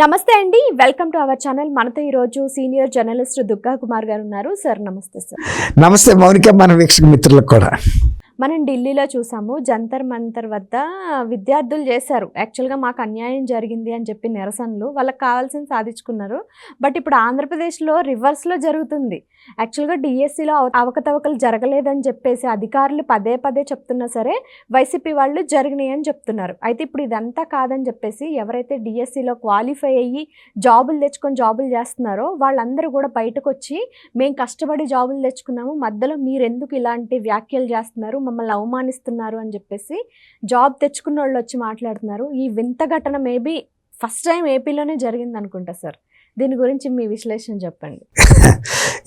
నమస్తే అండి, welcome to our channel. మనతో ఈరోజు సీనియర్ జర్నలిస్ట్ దుర్గా కుమార్ గారు ఉన్నారు. సార్ నమస్తే. సార్ నమస్తే మౌనిక, మన వీక్షక మిత్రులకు కూడా. మనం ఢిల్లీలో చూసాము, జంతర్ మంతర్ వద్ద విద్యార్థులు చేశారు. యాక్చువల్గా మాకు అన్యాయం జరిగింది అని చెప్పి నిరసనలు, వాళ్ళకి కావాల్సింది సాధించుకున్నారు. బట్ ఇప్పుడు ఆంధ్రప్రదేశ్లో రివర్స్లో జరుగుతుంది. యాక్చువల్గా డిఎస్సిలో అవకతవకలు జరగలేదని చెప్పేసి అధికారులు పదే పదే చెప్తున్నా సరే వైసీపీ వాళ్ళు జరిగినాయి అని చెప్తున్నారు. అయితే ఇప్పుడు ఇదంతా కాదని చెప్పేసి ఎవరైతే డిఎస్సిలో క్వాలిఫై అయ్యి జాబులు తెచ్చుకొని జాబులు చేస్తున్నారో వాళ్ళందరూ కూడా బయటకు వచ్చి మేము కష్టపడి జాబులు తెచ్చుకున్నాము, మధ్యలో మీరెందుకు ఇలాంటి వ్యాఖ్యలు చేస్తున్నారు, మమ్మల్ని అవమానిస్తున్నారు అని చెప్పేసి జాబ్ తెచ్చుకున్న వాళ్ళు వచ్చి మాట్లాడుతున్నారు. ఈ వింత ఘటన మేబీ ఫస్ట్ టైం ఏపీలోనే జరిగింది అనుకుంటా. సార్ దీని గురించి మీ విశ్లేషణ చెప్పండి.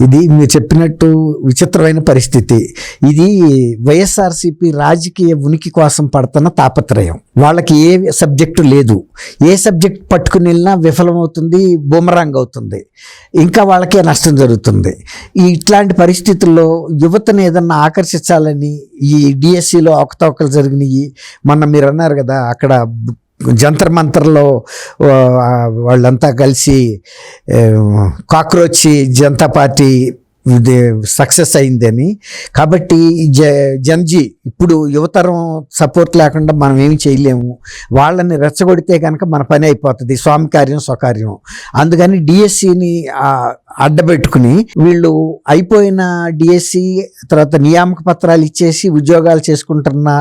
ఇది మీరు చెప్పినట్టు విచిత్రమైన పరిస్థితి. ఇది వైఎస్ఆర్సీపీ రాజకీయ ఉనికి కోసం పడుతున్న తాపత్రయం. వాళ్ళకి ఏ సబ్జెక్టు లేదు, ఏ సబ్జెక్ట్ పట్టుకుని వెళ్ళినా విఫలమవుతుంది, బూమరాంగ్ అవుతుంది, ఇంకా వాళ్ళకే నష్టం జరుగుతుంది. ఇట్లాంటి పరిస్థితుల్లో యువతను ఏదన్నా ఆకర్షించాలని ఈ డిఎస్సిలో అవకతవకలు జరిగినాయి. మొన్న మీరు అన్నారు కదా, అక్కడ జంతర్ మంతర్లో వాళ్ళంతా కలిసి కాక్రోచ్ జనతా పార్టీ సక్సెస్ అయిందని. కాబట్టి జంజీ ఇప్పుడు యువతరం సపోర్ట్ లేకుండా మనం ఏమి చేయలేము. వాళ్ళని రెచ్చగొడితే కనుక మన పని అయిపోతుంది, స్వామి కార్యం స్వకార్యం. అందుకని డిఎస్సిని అడ్డబెట్టుకుని వీళ్ళు అయిపోయిన డిఎస్సి తర్వాత నియామక పత్రాలు ఇచ్చేసి ఉద్యోగాలు చేసుకుంటున్న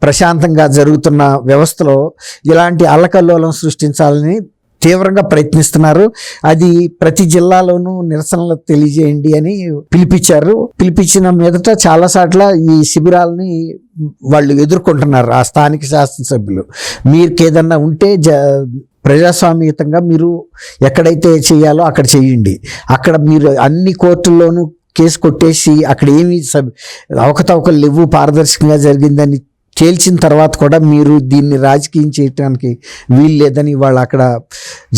ప్రశాంతంగా జరుగుతున్న వ్యవస్థలో ఇలాంటి అల్లకల్లోలం సృష్టించాలని తీవ్రంగా ప్రయత్నిస్తున్నారు. అది ప్రతి జిల్లాలోనూ నిరసనలు తెలియజేయండి అని పిలిపించారు. పిలిపించిన మీదట చాలా సార్లు ఈ శిబిరాలని వాళ్ళు ఎదుర్కొంటున్నారు. ఆ స్థానిక శాసనసభ్యులు మీకు ఏదన్నా ఉంటే ప్రజాస్వామ్యతంగా మీరు ఎక్కడైతే చేయాలో అక్కడ చేయండి, అక్కడ మీరు అన్ని కోర్టుల్లోనూ కేసు కొట్టేసి అక్కడ ఏమి అవకతవకలు లేవు, పారదర్శకంగా జరిగిందని తేల్చిన తర్వాత కూడా మీరు దీన్ని రాజకీయం చేయడానికి వీలు లేదని వాళ్ళు అక్కడ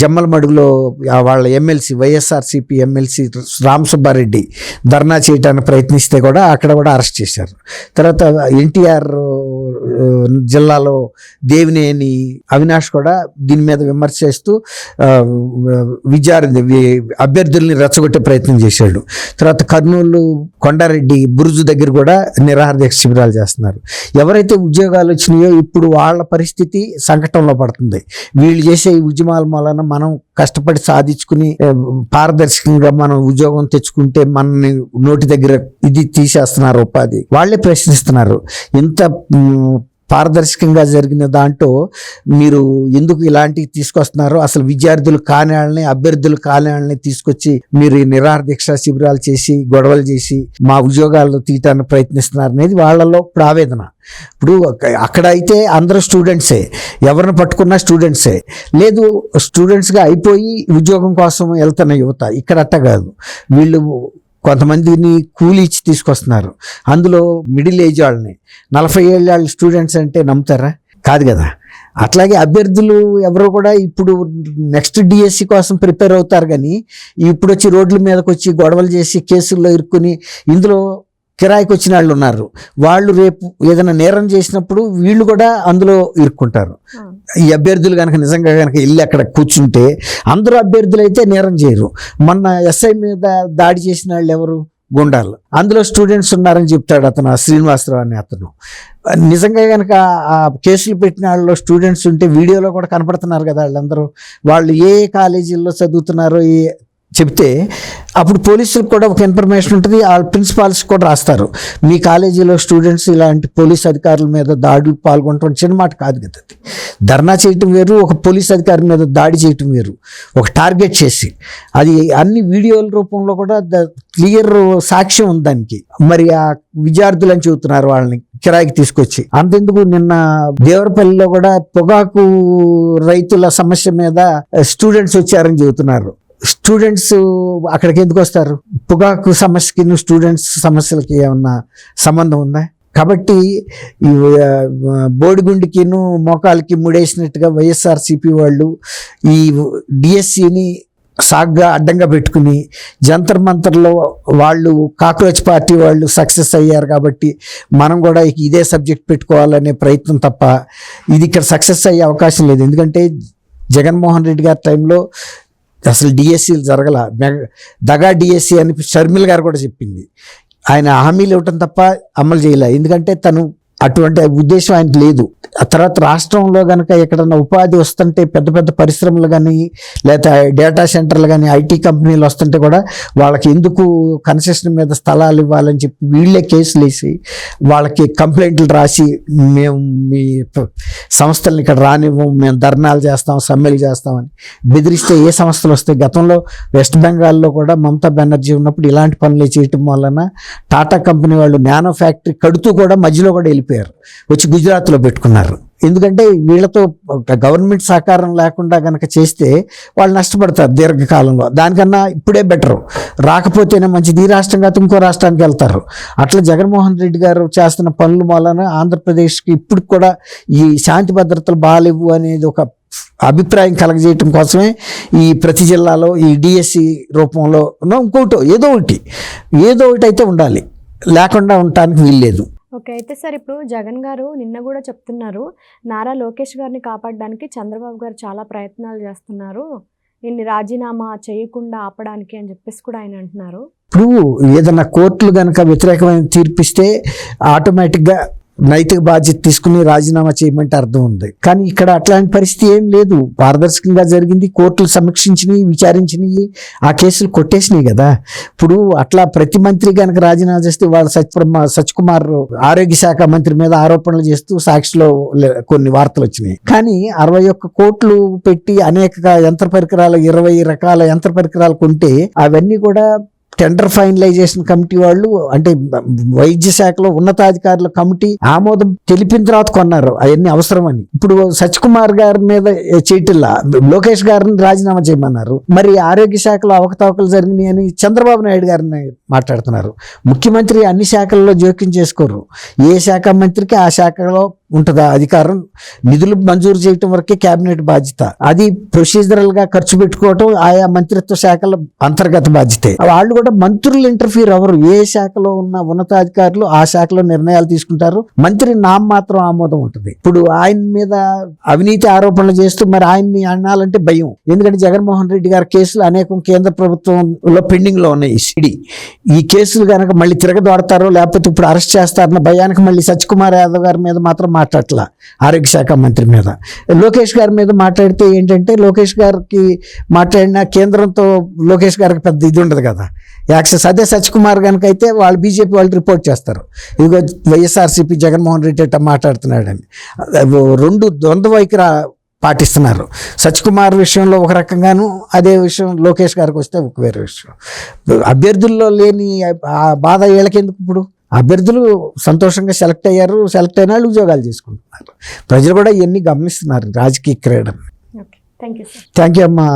జమ్మలమడుగులో వాళ్ళ ఎమ్మెల్సీ వైఎస్ఆర్సీపీ ఎమ్మెల్సీ రామసుబ్బారెడ్డి ధర్నా చేయడానికి ప్రయత్నిస్తే కూడా అక్కడ కూడా అరెస్ట్ చేశారు. తర్వాత ఎన్టీఆర్ జిల్లాలో దేవినేని అవినాష్ కూడా దీని మీద విమర్శ చేస్తూ అభ్యర్థుల్ని రెచ్చగొట్టే ప్రయత్నం చేశాడు. తర్వాత కర్నూలు కొండారెడ్డి బురుజు దగ్గర కూడా నిరాహార దీక్ష శిబిరాలు చేస్తున్నారు. ఎవరైతే ఉద్యోగాలు వచ్చినాయో ఇప్పుడు వాళ్ళ పరిస్థితి సంకటంలో పడుతుంది. వీళ్ళు చేసే ఈ ఉద్యమాల వలన మనం కష్టపడి సాధించుకుని పారదర్శకంగా మనం ఉద్యోగం తెచ్చుకుంటే మనని నోటి దగ్గర ఇది తీసేస్తున్నారు, ఉపాధి వాళ్ళే ప్రశ్నిస్తున్నారు. ఇంత పారదర్శకంగా జరిగిన దాంట్లో మీరు ఎందుకు ఇలాంటివి తీసుకొస్తున్నారు, అసలు విద్యార్థులు కాని వాళ్ళని అభ్యర్థులు కాని వాళ్ళని తీసుకొచ్చి మీరు ఈ నిరాహార దీక్ష శిబిరాలు చేసి గొడవలు చేసి మా ఉద్యోగాలు తీయటానికి ప్రయత్నిస్తున్నారు అనేది వాళ్ళలో ఇప్పుడు ఆవేదన. ఇప్పుడు అక్కడ అయితే అందరూ స్టూడెంట్సే, ఎవరిని పట్టుకున్నా స్టూడెంట్సే. లేదు, స్టూడెంట్స్గా అయిపోయి ఉద్యోగం కోసం వెళ్తున్న యువత. ఇక్కడ అట్ట కాదు, వీళ్ళు కొంతమందిని కూలి ఇచ్చి తీసుకొస్తున్నారు. అందులో మిడిల్ ఏజ్ వాళ్ళని 40 ఏళ్ళ స్టూడెంట్స్ అంటే నమ్ముతారా? కాదు కదా. అట్లాగే అభ్యర్థులు ఎవరు కూడా ఇప్పుడు నెక్స్ట్ డిఎస్సి కోసం ప్రిపేర్ అవుతారు, కానీ ఇప్పుడు వచ్చి రోడ్ల మీదకి వచ్చి గొడవలు చేసి కేసుల్లో ఇరుక్కుని ఇందులో కిరాయికి వచ్చిన వాళ్ళు ఉన్నారు. వాళ్ళు రేపు ఏదైనా నేరం చేసినప్పుడు వీళ్ళు కూడా అందులో ఇరుక్కుంటారు. ఈ అభ్యర్థులు కనుక నిజంగా కనుక వెళ్ళి అక్కడ కూర్చుంటే అందరూ అభ్యర్థులు అయితే నేరం చేయరు. మొన్న ఎస్ఐ మీద దాడి చేసిన వాళ్ళు ఎవరు? గుండాలు. అందులో స్టూడెంట్స్ ఉన్నారని చెప్తాడు అతను, శ్రీనివాసరావు అనే అతను. నిజంగా కనుక ఆ కేసులు పెట్టిన వాళ్ళు స్టూడెంట్స్ ఉంటే వీడియోలో కూడా కనపడుతున్నారు కదా వాళ్ళందరూ. వాళ్ళు ఏ కాలేజీల్లో చదువుతున్నారో చెప్తే అప్పుడు పోలీసులకు కూడా ఒక ఇన్ఫర్మేషన్ ఉంటుంది, వాళ్ళ ప్రిన్సిపాల్స్ కూడా రాస్తారు, మీ కాలేజీలో స్టూడెంట్స్ ఇలాంటి పోలీస్ అధికారుల మీద దాడులు పాల్గొనడం చిన్న మాట కాదు కదా. ధర్నా చేయటం వేరు, ఒక పోలీస్ అధికారి మీద దాడి చేయటం వేరు, ఒక టార్గెట్ చేసి. అది అన్ని వీడియోల రూపంలో కూడా క్లియర్ సాక్ష్యం ఉంది దానికి. మరి ఆ విద్యార్థులు అని చెబుతున్నారు వాళ్ళని కిరాయికి తీసుకొచ్చి. అంతెందుకు, నిన్న దేవరపల్లిలో కూడా పొగాకు రైతుల సమస్య మీద స్టూడెంట్స్ వచ్చారని చెబుతున్నారు. స్టూడెంట్స్ అక్కడికి ఎందుకు వస్తారు? పొగాకు సమస్యకి స్టూడెంట్స్ సమస్యలకి ఏమన్నా సంబంధం ఉందా? కాబట్టి ఈ బోడిగుండికిను మోకాలకి ముడేసినట్టుగా వైఎస్ఆర్సీపీ వాళ్ళు ఈ డిఎస్సిని సాగ్గా అడ్డంగా పెట్టుకుని జంతర్ మంతర్లో వాళ్ళు కాక్రోచ్ పార్టీ వాళ్ళు సక్సెస్ అయ్యారు కాబట్టి మనం కూడా ఇదే సబ్జెక్ట్ పెట్టుకోవాలనే ప్రయత్నం తప్ప ఇది ఇక్కడ సక్సెస్ అయ్యే అవకాశం లేదు. ఎందుకంటే జగన్మోహన్ రెడ్డి గారి టైంలో అసలు డిఎస్సీలు జరగల, దగా డిఎస్సీ అని షర్మిల గారు కూడా చెప్పింది. ఆయన హామీలు ఇవ్వటం తప్ప అమలు చేయలే, ఎందుకంటే తను అటువంటి ఉద్దేశం ఆయనకు లేదు. ఆ తర్వాత రాష్ట్రంలో కనుక ఎక్కడన్నా ఉపాధి వస్తుంటే పెద్ద పెద్ద పరిశ్రమలు కానీ లేదా డేటా సెంటర్లు కానీ ఐటీ కంపెనీలు వస్తుంటే కూడా వాళ్ళకి ఎందుకు కన్సెషన్ మీద స్థలాలు ఇవ్వాలని చెప్పి వీళ్ళే కేసులు వేసి వాళ్ళకి కంప్లైంట్లు రాసి మేము మీ సంస్థలను ఇక్కడ రానివ్వం, మేము ధర్నాలు చేస్తాం, సమ్మెలు చేస్తామని బెదిరిస్తే ఏ సంస్థలు వస్తాయి? గతంలో వెస్ట్ బెంగాల్లో కూడా మమతా బెనర్జీ ఉన్నప్పుడు ఇలాంటి పనులు చేయటం వలన టాటా కంపెనీ వాళ్ళు నానో ఫ్యాక్టరీ కడుతూ కూడా మధ్యలో కూడా వెళ్ళిపోయారు, వచ్చి గుజరాత్లో పెట్టుకున్నారు. ఎందుకంటే వీళ్ళతో గవర్నమెంట్ సహకారం లేకుండా కనుక చేస్తే వాళ్ళు నష్టపడతారు దీర్ఘకాలంలో. దానికన్నా ఇప్పుడే బెటరు, రాకపోతేనే మంచిది, ఈ రాష్ట్రం కాదు ఇంకో రాష్ట్రానికి వెళ్తారు. అట్లా జగన్మోహన్ రెడ్డి గారు చేస్తున్న పనుల వలన ఆంధ్రప్రదేశ్కి ఇప్పుడు కూడా ఈ శాంతి భద్రతలు బాగాలేవు అనేది ఒక అభిప్రాయం కలగజేయటం కోసమే ఈ ప్రతి జిల్లాలో ఈ డిఎస్సి రూపంలో ఇంకోటి ఏదో ఒకటి అయితే ఉండాలి, లేకుండా ఉండటానికి వీల్లేదు. ఓకే, అయితే సార్ ఇప్పుడు జగన్ గారు నిన్న కూడా చెప్తున్నారు, నారా లోకేష్ గారిని కాపాడడానికి చంద్రబాబు గారు చాలా ప్రయత్నాలు చేస్తున్నారు, ఇన్ని రాజీనామా చేయకుండా ఆపడానికి అని చెప్పేసి కూడా ఆయన అంటున్నారు. ఇప్పుడు ఏదైనా కోర్టులు కనుక వ్యతిరేకమైన తీర్పిస్తే ఆటోమేటిక్గా నైతిక బాధ్యత తీసుకుని రాజీనామా చేయమంటే అర్థం ఉంది. కానీ ఇక్కడ అట్లాంటి పరిస్థితి ఏం లేదు, పారదర్శకంగా జరిగింది, కోర్టులు సమీక్షించినవి, విచారించినవి, ఆ కేసులు కొట్టేసినాయి కదా. ఇప్పుడు అట్లా ప్రతి మంత్రి కనుక రాజీనామా చేస్తే వాళ్ళ సత్యకుమార్ ఆరోగ్య శాఖ మంత్రి మీద ఆరోపణలు చేస్తూ సాక్షిలో కొన్ని వార్తలు వచ్చినాయి. కానీ 61 కోట్లు పెట్టి అనేక యంత్ర పరికరాలు 20 రకాల యంత్ర పరికరాలు కొంటే అవన్నీ కూడా టెండర్ ఫైనలైజేషన్ కమిటీ వాళ్ళు, అంటే వైద్య శాఖలో ఉన్నతాధికారుల కమిటీ ఆమోదం తెలిపిన తర్వాత కొన్నారు, అవన్నీ అవసరమని. ఇప్పుడు సత్యకుమార్ గారి మీద చేయటిల్లా, లోకేష్ గారిని రాజీనామా చేయమన్నారు. మరి ఆరోగ్య శాఖలో అవకతవకలు జరిగినాయి అని చంద్రబాబు నాయుడు గారిని మాట్లాడుతున్నారు. ముఖ్యమంత్రి అన్ని శాఖల్లో జోక్యం చేసుకోరు, ఏ శాఖ మంత్రికి ఆ శాఖలో ఉంటుందా అధికారం, నిధులు మంజూరు చేయటం వరకే కేబినెట్ బాధ్యత, అది ప్రొసీజరల్ గా ఖర్చు పెట్టుకోవటం ఆయా మంత్రిత్వ శాఖల అంతర్గత బాధ్యతే. వాళ్ళు కూడా మంత్రులు ఇంటర్ఫీర్ అవ్వరు, ఏ శాఖలో ఉన్న ఉన్నతాధికారులు ఆ శాఖలో నిర్ణయాలు తీసుకుంటారు, మంత్రి నామ మాత్రం ఆమోదం ఉంటుంది. ఇప్పుడు ఆయన మీద అవినీతి ఆరోపణలు చేస్తూ మరి ఆయన్ని అనాలంటే భయం, ఎందుకంటే జగన్మోహన్ రెడ్డి గారి కేసులు అనేకం కేంద్ర ప్రభుత్వంలో పెండింగ్ లో ఉన్నాయి. సిడి ఈ కేసులు కనుక మళ్ళీ తిరగదోడతారో లేకపోతే ఇప్పుడు అరెస్ట్ చేస్తారన్న భయానికి మళ్ళీ సత్యకుమార్ యాదవ్ గారి మీద మాత్రం మాట్లాడట్లా, ఆరోగ్య శాఖ మంత్రి మీద. లోకేష్ గారి మీద మాట్లాడితే ఏంటంటే లోకేష్ గారికి మాట్లాడిన కేంద్రంతో లోకేష్ గారికి పెద్ద ఇది ఉండదు కదా, యాక్సెస్. అదే సత్యకుమార్ కనుక అయితే వాళ్ళు బీజేపీ వాళ్ళు రిపోర్ట్ చేస్తారు, ఇదిగో వైఎస్ఆర్సీపీ జగన్మోహన్ రెడ్డి అట్ట మాట్లాడుతున్నాడని. రెండు ద్వంద్వ వైఖరి పాటిస్తున్నారు. సత్యకుమార్ విషయంలో ఒక రకంగాను, అదే విషయం లోకేష్ గారికి వస్తే ఒక వేరే విషయం. అభ్యర్థుల్లో లేని ఆ బాధ వీళ్ళకెందుకు? ఇప్పుడు అభ్యర్థులు సంతోషంగా సెలెక్ట్ అయ్యారు, సెలెక్ట్ అయిన వాళ్ళు ఉద్యోగాలు చేసుకుంటున్నారు. ప్రజలు కూడా ఇవన్నీ గమనిస్తున్నారు రాజకీయ క్రీడని. Okay, thank you sir. Thank you అమ్మా.